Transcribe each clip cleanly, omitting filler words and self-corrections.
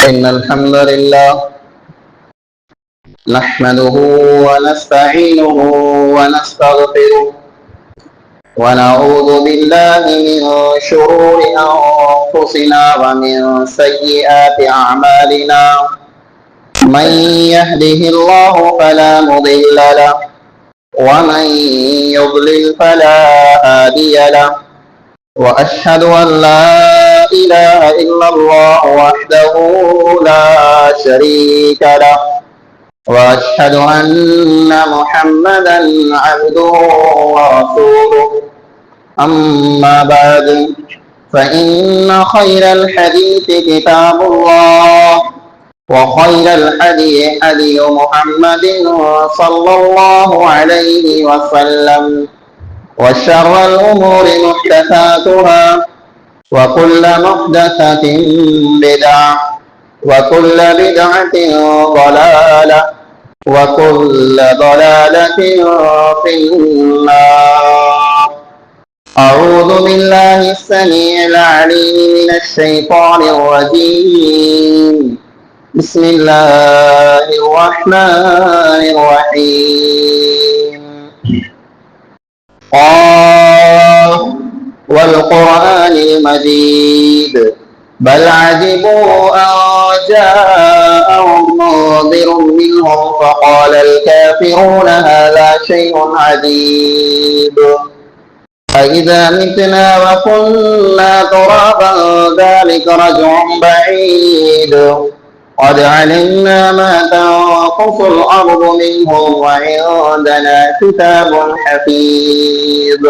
إن الحمد لله نحمده ونستعينه ونستغفره ونعوذ بالله من شرور أنفسنا ومن سيئات أعمالنا. من يهده الله فلا مضل له ومن يضلل فلا هادي له. وأشهد أن لا إله إلا الله وحده لا شريك له، وأشهد أن محمدا عبده ورسوله. أما بعد، فإن خير الحديث كتاب الله، وخير الحديث حديث محمد صلى الله عليه وسلم، وشر الأمور محدثاتها، وكل محدثة بدعة، وكل بدعة ضلالة، وكل ضلالة في النار. أعوذ بالله السميع العليم من الشيطان الرجيم. بسم الله الرحمن الرحيم. قاف والقرآن المجيد بل عجبوا أن جاءهم منذر منهم فقال الكافرون هذا شيء عجيب. أإذا متنا وكنا ترابا ذلك رجع بعيد. قد علمنا ما تنقص الأرض منهم وعندنا كتاب حفيظ.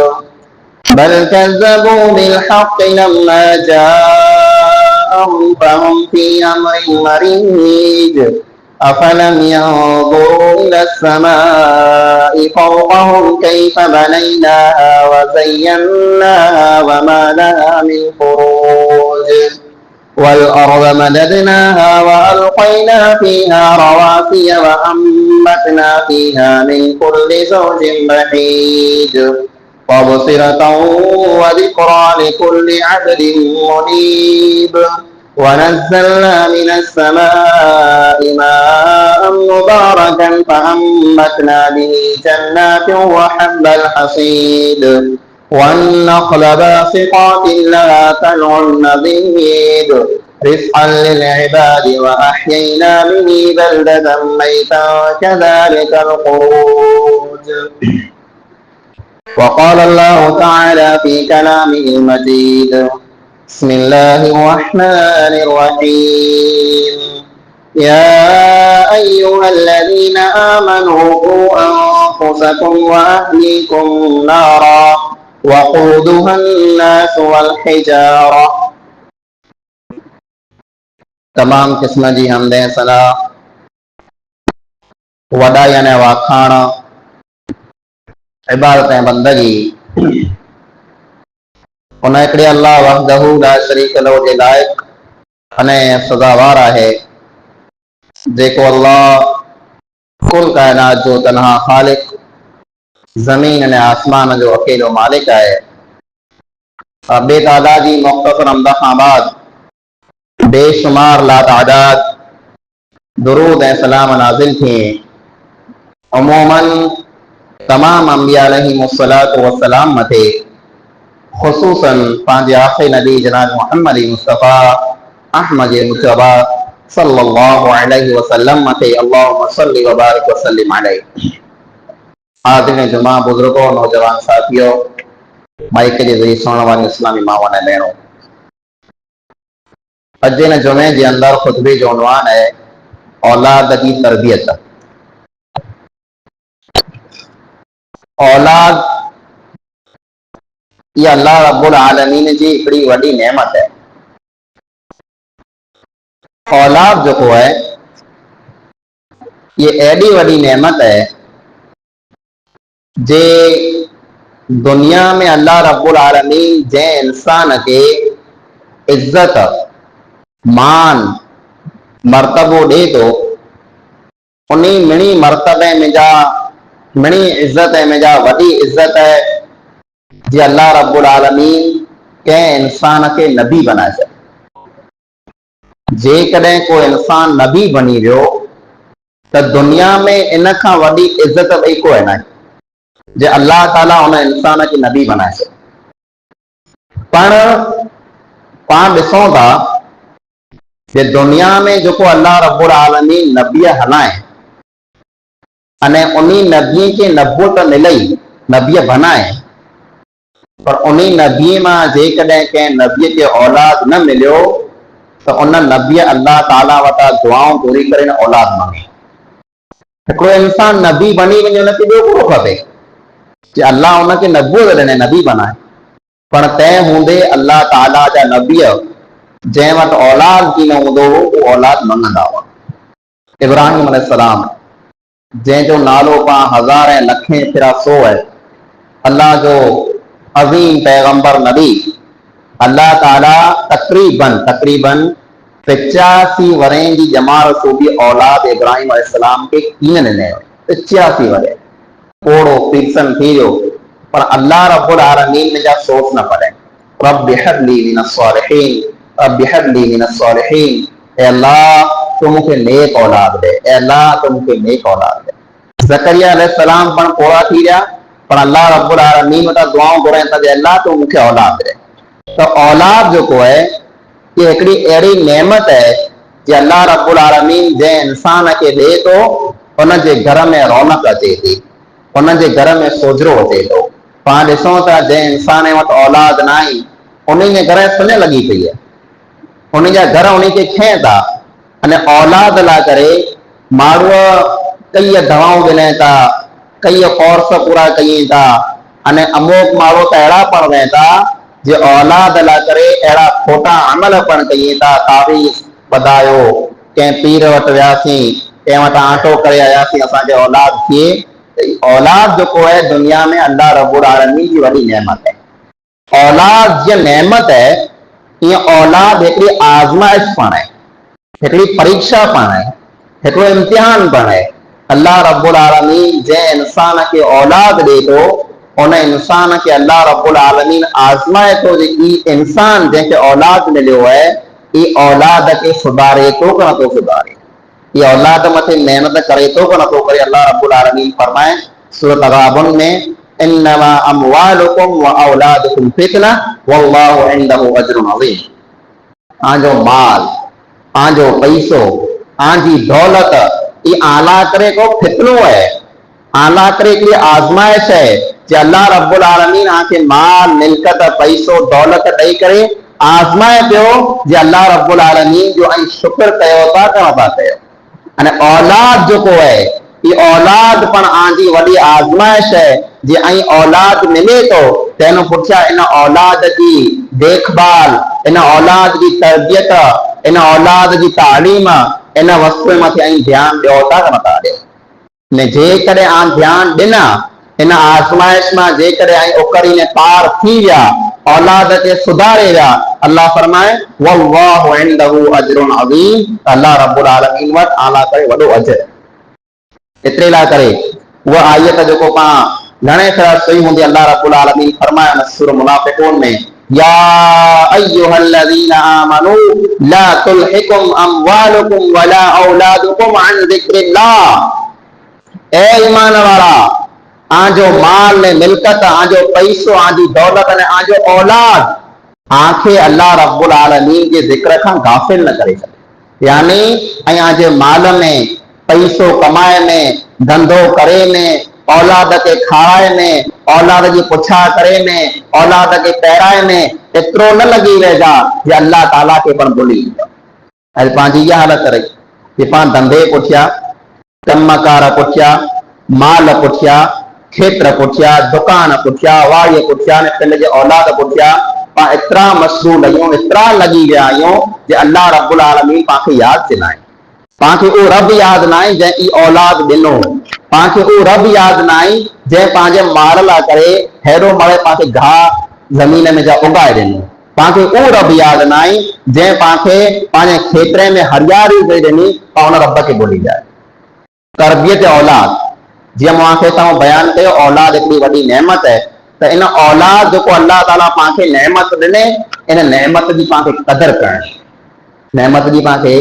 بل كذبوا بالحق لما جاءهم فهم في أمر مريج. أفلم ينظروا إلى السماء فوقهم كيف بنيناها وزيناها وما لها من فروج. والأرض مددناها وألقينا فيها رواسي وأنبتنا فيها من كل زوج بهيج. تبصرة وذكرى لكل عبد منيب. ونزلنا من السماء ماء مباركا فأنبتنا به جنات وحب الحصيد. والنخل باسقات لها طلع نضيد رزقا للعباد وأحيينا به بلدة ميتا كذلك الخروج. وقال الله تعالى في كلامه المجيد: بسم الله الرحمن الرحيم. يا أيها الذين آمنوا قوا أنفسكم وأهليكم نارا وقودها الناس والحجارة. तमाम किस्म जी हमदे सलाह वॾाइण वाखाण इबादत ऐं बंदगी उन हिकिड़े अल्लाह वहदहू ला शरीक लहू जे लाइक़ अने सज़ावार आहे, जेको अल्लाह कुल काइनात जो तन्हा ख़ालिक, ज़मीन अने आसमान जो अकेलो मालिक आहे। बेतादादी मुख़्तसर हमद खां बाद बेशुमार लातादाद दुरूद ऐं सलाम नाज़िल थिए। अमूमन तमाम अंबिया अलैहिमुस्सलातु वस्सलाम मथे, ख़ुसूसन पंहिंजे आख़िरी नबी जनाब मुहम्मद मुस्तफ़ा अहमद मुजतबा सल्लल्लाहु अलैहि वसल्लम मथे अल्लाहुम्मा सल्लि व बारिक व सल्लिम अलैहि। हाज़िरीन जुमा, बुजुर्गों, नौजवान साथियों, माइक जे ज़रिए सुणण वारी इस्लामी माउनि ऐं भेणों, अॼु हिन जुमे जे अंदरि ख़ुतबे जो उनवान है औलाद की तरबियत। औलाद यह अल्लाह रब्बुल आलमीन जी हिकिड़ी वॾी नेमत है। औलाद जो है ये एडी वॾी नेमत है जे दुनिया में अल्लाह रब्बुल आलमीन जै इंसान के इज्जत मान मर्तबो दे तो उन्हीं मिणी मर्तबे में जा मिणी इज्जत में जा वॾी इज्जत है जी अल्लाह रब्बुल आलमीन के इंसान के नबी बनाए छॾे। जेकॾहिं को इंसान नबी बनी वियो त दुनिया में इन खां वॾी इज़त ॿई कोई न आहे जे अल्लाह ताला उन इंसान खे नबी बनाए छॾे। पर पाण ॾिसूं था जे दुनिया में जेको अल्लाह रब्बुल आलमीन नबीअ हलाए अने उन्हीं नबीअ खे नबूत मिलई नबीअ बनाए, पर उन्हीं नबीअ मां जेकॾहिं कंहिं नबीअ खे औलाद न मिलियो त उन नबीअ अल्लाह ताला वटां दुआऊं घुरी करे न औलाद मांगे। हिकिड़ो इंसान नबी बनी वञे उनखे ॿियो कहिड़ो खपे जे अल्लाह उनखे नबूअत ॾिने नबी बनाए। पर तंहिं हूंदे अल्लाह ताला जा नबीअ जंहिं वटि औलाद बि न हूंदो हो उहो औलाद मंगंदा हुआ। इब्राहिम अलैहिस्सलाम जंहिंजो नालो पाण हज़ार ऐं लखे फिरा सौ आहे, अल्लाह जो अज़ीम पैगंबर नबी, अल्लाह ताला तकरीबन 85 वरह जी जमात सूबी औलाद इब्राहिम अलैहिस्सलाम खे कीअं ॾिने? 85 वरह ओड़ो पीरसन थी वियो, पर अल्लाह रब्बुल आलमीन जा सोच न पड़े। Rabbi humbly minus सालिहीन, rabbi humbly minus सालिहीन, ए अल्लाह तू मूंखे नेक औलाद दे, ए अल्लाह तू मूंखे नेक औलाद दे। ज़करिया अलैहिस्सलाम पण पूरा थी विया, पर अल्लाह रब्बुल आलमीन वटां दुआऊं घुराइनि था जे अल्लाह तू मूंखे औलाद दे। तो औलाद जेको आहे ये हिकिड़ी अहिड़ी नेमत है जे अल्लाह रब्बुल आलमीन जंहिं इंसान खे ॾिए थो उन जे घर में रौनक अचे थी, उन जे घर में सोजरो अचे थो। पाण ॾिसूं था जंहिं इंसान वटि औलाद न आई उन जे घर में सुञ लॻी पई आहे, उन जा घर उन खे खैं था। अने औलाद लाइ करे माण्हू कई दवाऊं ॾिने था, कई कोर्स पूरा कई था, अने अमुक माण्हू त अहिड़ा पण रहे था जे औलाद लाइ करे अहिड़ा खोटा अमल पण कई था। तावीज़ ॿधायो, कंहिं पीर वटि वियासीं, कंहिं वटि आटो करे आयासीं असांखे औलाद थिए। औलाद जेको आहे दुनिया में अल्लाह रब्बुल आलमीन जी वॾी नेमत है। औलाद जीअं नेमत है ईअं औलाद हिकिड़ी आज़माइश पण आहे, हिकिड़ी परीक्षा पण आहे, हिकिड़ो इम्तिहान पण आहे। अल्लाह रब्बुल आलमीन जंहिं इंसान खे औलाद ॾिए थो उन इंसान खे अल्लाह रब्बुल आलमीन आज़माए थो जे ई इंसान जंहिंखे औलाद मिलियो है ई औलाद खे सुधारे थो कि नथो सुधारे, ये औलाद मथे मेहनत करे तो को नथो करे। अल्लाह रब्बुल आलमीन फरमाए सूरत तगाबुन में इन्नमा अमवालुकुम व औलादुकुम फितना वल्लाहु इंदहु अज्रुन अज़ीम। आंजो माल, आंजो पैसो, आंजी दौलत ये आला करे को फितनो है, आला करे की आजमाइश है जे अल्लाह रब्बुल आलमीन आके माल मिल्कत पैसो दौलत ॾेई करे आजमाए पियो जे अल्लाह रब्बुल आलमीन जो ऐं शुक्र कयो था कि नथा कयो। अने औलाद जेको है ये औलाद पण आंजी वॾी आजमाइश है जे ऐं औलाद मिले तो तेन पुठियां इन औलाद की देखभाल, इन औलाद की तरबियत, इन औलाद की तालीम, इन वस्तु मथे ऐं ध्यान ॾियो था कि नथा ॾियो। ने जेकॾहिं आन ध्यान ॾिना इन आज़माइश मां जेकॾहिं ऐं उकरी ने पार थी विया, औलाद खे सुधारे विया, अल्लाह फरमाए वल्लाहु इंदहु अज्रुन अज़ीम, अल्लाह रब्बुल आलमीन वटि आला करे वॾो अजर। एतिरे लाइ करे उहा आयत जेको पाण घणे तरह सही हूंदी अल्लाह रब्बुल आलमीन फरमाए न सूरह मुनाफ़िक़ून में या अय्युहल्लज़ीना आमनू ला तुल्हिकुम अमवालुकुम वला औलादुकुम अन ज़िक्रिल्लाह। ए ईमान वारा, आंजो माल ने मिल्कत, आंजो पैसो, आंजी दौलत ने आंजो औलाद आंखे अल्लाह रब्बुल आलमीन के जिक्र खां गाफिल न करे छॾे। यानी ऐं आंजे माल में, पैसो कमाए में, धंधो करे में, औलाद के खाराए में, औलाद जी पुछा करे में, औलाद के पहिराए में एतिरो न लॻी वेजा जे अल्लाह ताला के पण भुली वेंदो। अॼु पंहिंजी इहा हालत रही कि पाण धंधे पुठियां, कमकार पुठियां, माल पुठियां, खेत्र पुठियां, दुकान पुठियां, वाड़ीअ पुठियां, पिंड जे औलाद पुठियां पाण एतिरा मशगूल आहियूं, एतिरा लॻी विया आहियूं जे अल्लाह रब्बुल आलमीन पाण खे यादि न आहे। पाण खे उहो रब यादि न आहे जंहिं ई औलाद ॾिनो, पाण खे उहो रब यादि न आहे जंहिं पंहिंजे माल लाइ करे हेॾो मरे पाण खे घाह ज़मीन में जा उगाए ॾिनो। पाण खे उहो रब यादि न आहे जंहिं पाण खे पंहिंजे खेत्रे में हरियाली ॾेई ॾिनी, पाण उन रब खे भुली जाए। तरबियत औलाद जीअं मां खे तव्हां बयानु कयो, औलाद हिकिड़ी वॾी नेमत है। त इन औलाद जेको अल्लाह ताला पाण खे नेमत ॾिने इन नेमत जी पाण खे क़दुरु करणी। नेमत जी पाण खे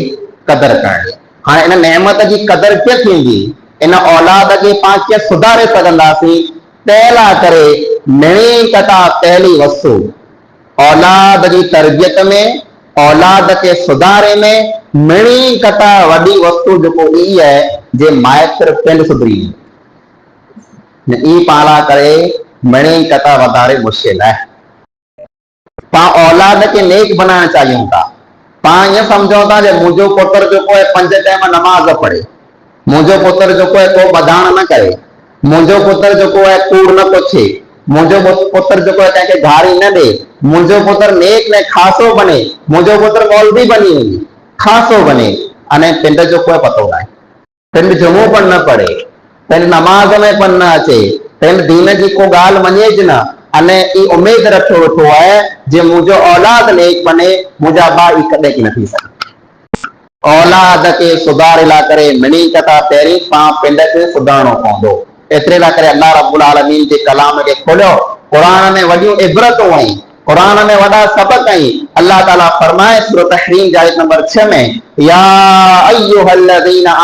क़दर करणी। हाणे इन नेमत जी क़दर कीअं थींदी, इन औलाद खे पाण कीअं सुधारे सघंदासीं, तंहिं लाइ करे मिणी कथा पहली वस्तु औलाद जी तरबियत में, औलाद के सुधारे में मिणी कथा वॾी वस्तु जेको ई आहे जे माइत्र पिंड सुधरी ई पाला करे मिणी कथा वधारे मुश्किल है। पाण औलाद के नेक बनाना चाहियूं था। पाण ईअं सम्झूं था जो मुंहिंजो पुत्र जेको आहे 5 टाइम नमाज़ पढ़े, मुंहिंजो पुत्र जेको आहे को बधाण न करे, मुंहिंजो पुत्र जेको आहे कूड़ न पुछे, मुंहिंजो पुत्र जेको आहे कंहिंखे गारी न ॾे, मुंहिंजो पुत्र नेक ने खासो बने, मुंहिंजो पुत्र मौलवी बनी वञे, खासो बने। अने पिंड जो कोई पतो न आहे, पिंड जुमो पण न पढ़े, पिंड नमाज़ में पण न अचे, पिंड दीन जी को ॻाल्हि मञे न, अने ई उमेद रखियो वेठो आहे जे मुंहिंजो औलाद नेक बने, मुंहिंजा ॿार ई कॾहिं की न थी सघे। औलाद के सुधारे ला करे मिणी कथा पहिरीं पाण पिंड खे सुधारणो पवंदो। एतिरे लाइ करे अल्लाह रब्बुल आलमीन जे कलाम खे खोलियो, क़ुरान में वॾियूं इबरतूं आहिनि, क़ुरान में वॾा सबक आहिनि। अल्लाह ताला फरमाए सूरत तहरीम जी आयत नंबर 6 में, या अय्युहल्लज़ीना